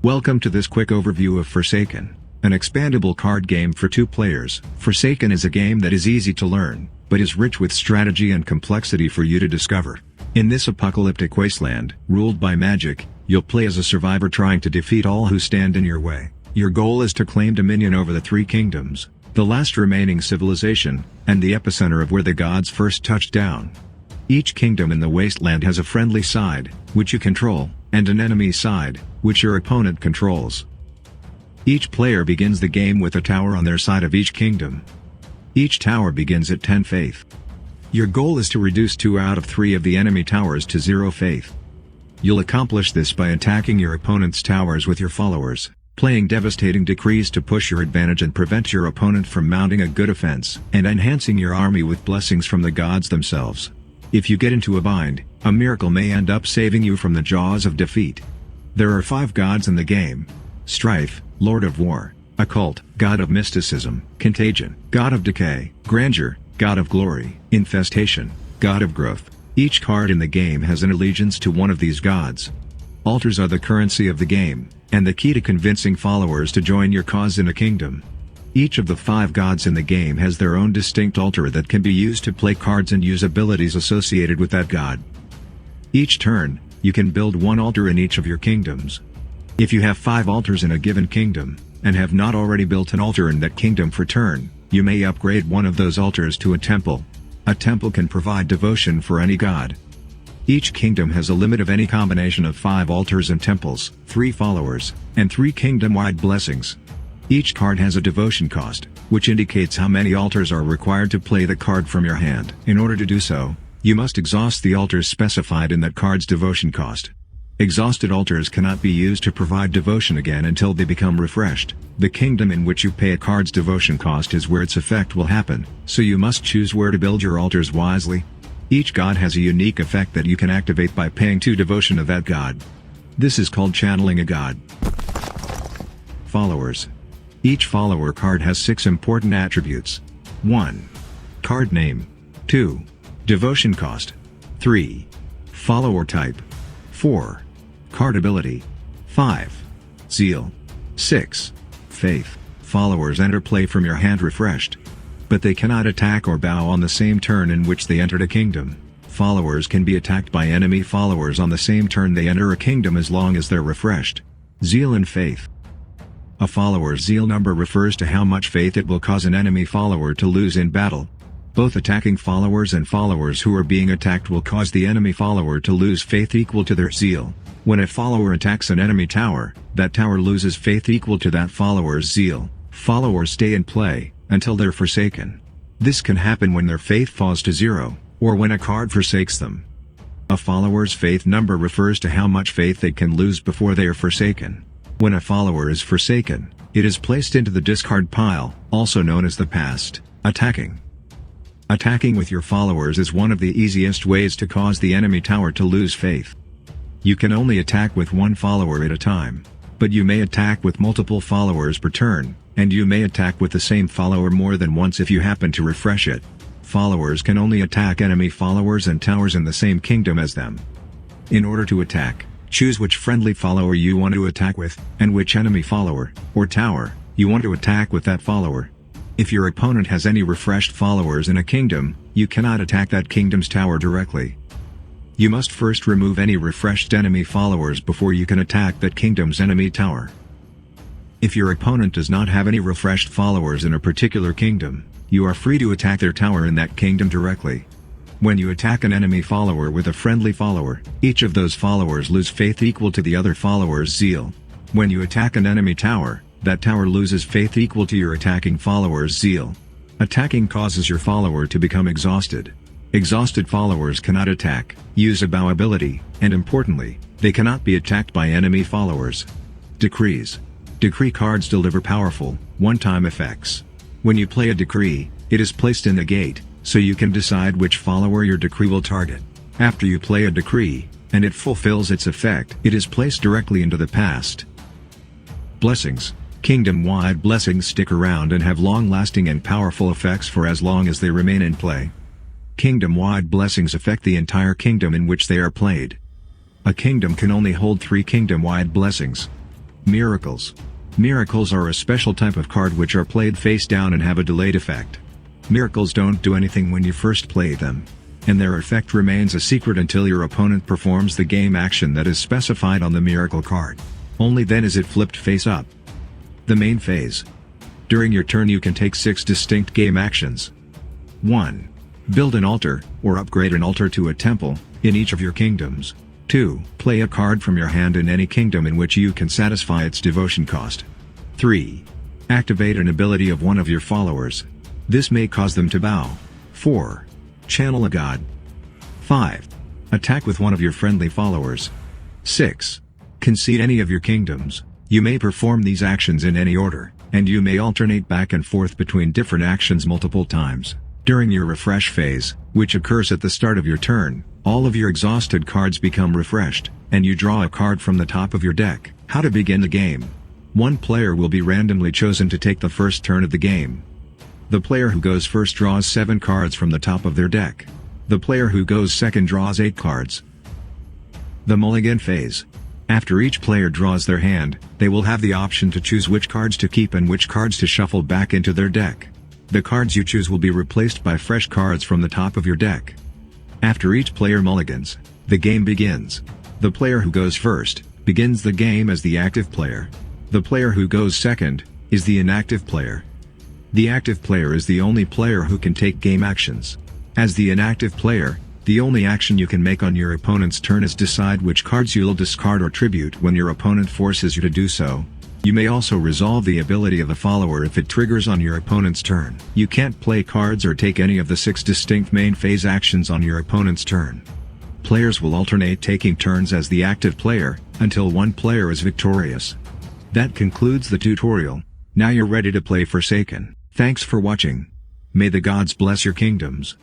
Welcome to this quick overview of Forsaken, an expandable card game for 2 players. Forsaken is a game that is easy to learn, but is rich with strategy and complexity for you to discover. In this apocalyptic wasteland, ruled by magic, you'll play as a survivor trying to defeat all who stand in your way. Your goal is to claim dominion over the 3 kingdoms, the last remaining civilization, and the epicenter of where the gods first touched down. Each kingdom in the wasteland has a friendly side, which you control, and an enemy side, which your opponent controls. Each player begins the game with a tower on their side of each kingdom. Each tower begins at 10 faith. Your goal is to reduce 2 out of 3 of the enemy towers to 0 faith. You'll accomplish this by attacking your opponent's towers with your followers, playing devastating decrees to push your advantage and prevent your opponent from mounting a good offense, and enhancing your army with blessings from the gods themselves. If you get into a bind, a miracle may end up saving you from the jaws of defeat. There are 5 gods in the game: Strife, Lord of War; Occult, God of Mysticism; Contagion, God of Decay; Grandeur, God of Glory; Infestation, God of Growth. Each card in the game has an allegiance to one of these gods. Altars are the currency of the game, and the key to convincing followers to join your cause in a kingdom. Each of the 5 gods in the game has their own distinct altar that can be used to play cards and use abilities associated with that god. Each turn, you can build 1 altar in each of your kingdoms. If you have 5 altars in a given kingdom, and have not already built an altar in that kingdom for turn, you may upgrade one of those altars to a temple. A temple can provide devotion for any god. Each kingdom has a limit of any combination of 5 altars and temples, 3 followers, and 3 kingdom-wide blessings. Each card has a devotion cost, which indicates how many altars are required to play the card from your hand. In order to do so, you must exhaust the altars specified in that card's devotion cost. Exhausted altars cannot be used to provide devotion again until they become refreshed. The kingdom in which you pay a card's devotion cost is where its effect will happen, so you must choose where to build your altars wisely. Each god has a unique effect that you can activate by paying 2 devotion of that god. This is called channeling a god. Followers. Each follower card has 6 important attributes. 1. Card name. 2. Devotion cost. 3. Follower type. 4. Card ability. 5. Zeal. 6. Faith. Followers enter play from your hand refreshed. But they cannot attack or bow on the same turn in which they entered a kingdom. Followers can be attacked by enemy followers on the same turn they enter a kingdom as long as they're refreshed. Zeal and faith. A follower's zeal number refers to how much faith it will cause an enemy follower to lose in battle. Both attacking followers and followers who are being attacked will cause the enemy follower to lose faith equal to their zeal. When a follower attacks an enemy tower, that tower loses faith equal to that follower's zeal. Followers stay in play until they're forsaken. This can happen when their faith falls to 0, or when a card forsakes them. A follower's faith number refers to how much faith they can lose before they are forsaken. When a follower is forsaken, it is placed into the discard pile, also known as the past. Attacking. Attacking with your followers is one of the easiest ways to cause the enemy tower to lose faith. You can only attack with 1 follower at a time, but you may attack with multiple followers per turn, and you may attack with the same follower more than once if you happen to refresh it. Followers can only attack enemy followers and towers in the same kingdom as them. In order to attack, choose which friendly follower you want to attack with, and which enemy follower, or tower, you want to attack with that follower. If your opponent has any refreshed followers in a kingdom, you cannot attack that kingdom's tower directly. You must first remove any refreshed enemy followers before you can attack that kingdom's enemy tower. If your opponent does not have any refreshed followers in a particular kingdom, you are free to attack their tower in that kingdom directly. When you attack an enemy follower with a friendly follower, each of those followers lose faith equal to the other follower's zeal. When you attack an enemy tower, that tower loses faith equal to your attacking follower's zeal. Attacking causes your follower to become exhausted. Exhausted followers cannot attack, use a bow ability, and importantly, they cannot be attacked by enemy followers. Decrees. Decree cards deliver powerful, one-time effects. When you play a decree, it is placed in the gate, so you can decide which follower your decree will target. After you play a decree, and it fulfills its effect, it is placed directly into the past. Blessings. Kingdom-wide blessings stick around and have long-lasting and powerful effects for as long as they remain in play. Kingdom-wide blessings affect the entire kingdom in which they are played. A kingdom can only hold 3 kingdom-wide blessings. Miracles. Miracles are a special type of card which are played face down and have a delayed effect. Miracles don't do anything when you first play them, and their effect remains a secret until your opponent performs the game action that is specified on the miracle card. Only then is it flipped face up. The main phase. During your turn you can take 6 distinct game actions. 1. Build an altar, or upgrade an altar to a temple, in each of your kingdoms. 2. Play a card from your hand in any kingdom in which you can satisfy its devotion cost. 3. Activate an ability of one of your followers. This may cause them to bow. 4. Channel a god. 5. Attack with one of your friendly followers. 6. Concede any of your kingdoms. You may perform these actions in any order, and you may alternate back and forth between different actions multiple times. During your refresh phase, which occurs at the start of your turn, all of your exhausted cards become refreshed, and you draw a card from the top of your deck. How to begin the game. One player will be randomly chosen to take the first turn of the game. The player who goes first draws 7 cards from the top of their deck. The player who goes second draws 8 cards. The Mulligan Phase. After each player draws their hand, they will have the option to choose which cards to keep and which cards to shuffle back into their deck. The cards you choose will be replaced by fresh cards from the top of your deck. After each player mulligans, the game begins. The player who goes first begins the game as the active player. The player who goes second is the inactive player. The active player is the only player who can take game actions. As the inactive player, the only action you can make on your opponent's turn is decide which cards you'll discard or tribute when your opponent forces you to do so. You may also resolve the ability of a follower if it triggers on your opponent's turn. You can't play cards or take any of the 6 distinct main phase actions on your opponent's turn. Players will alternate taking turns as the active player, until one player is victorious. That concludes the tutorial. Now you're ready to play Forsaken. Thanks for watching. May the gods bless your kingdoms.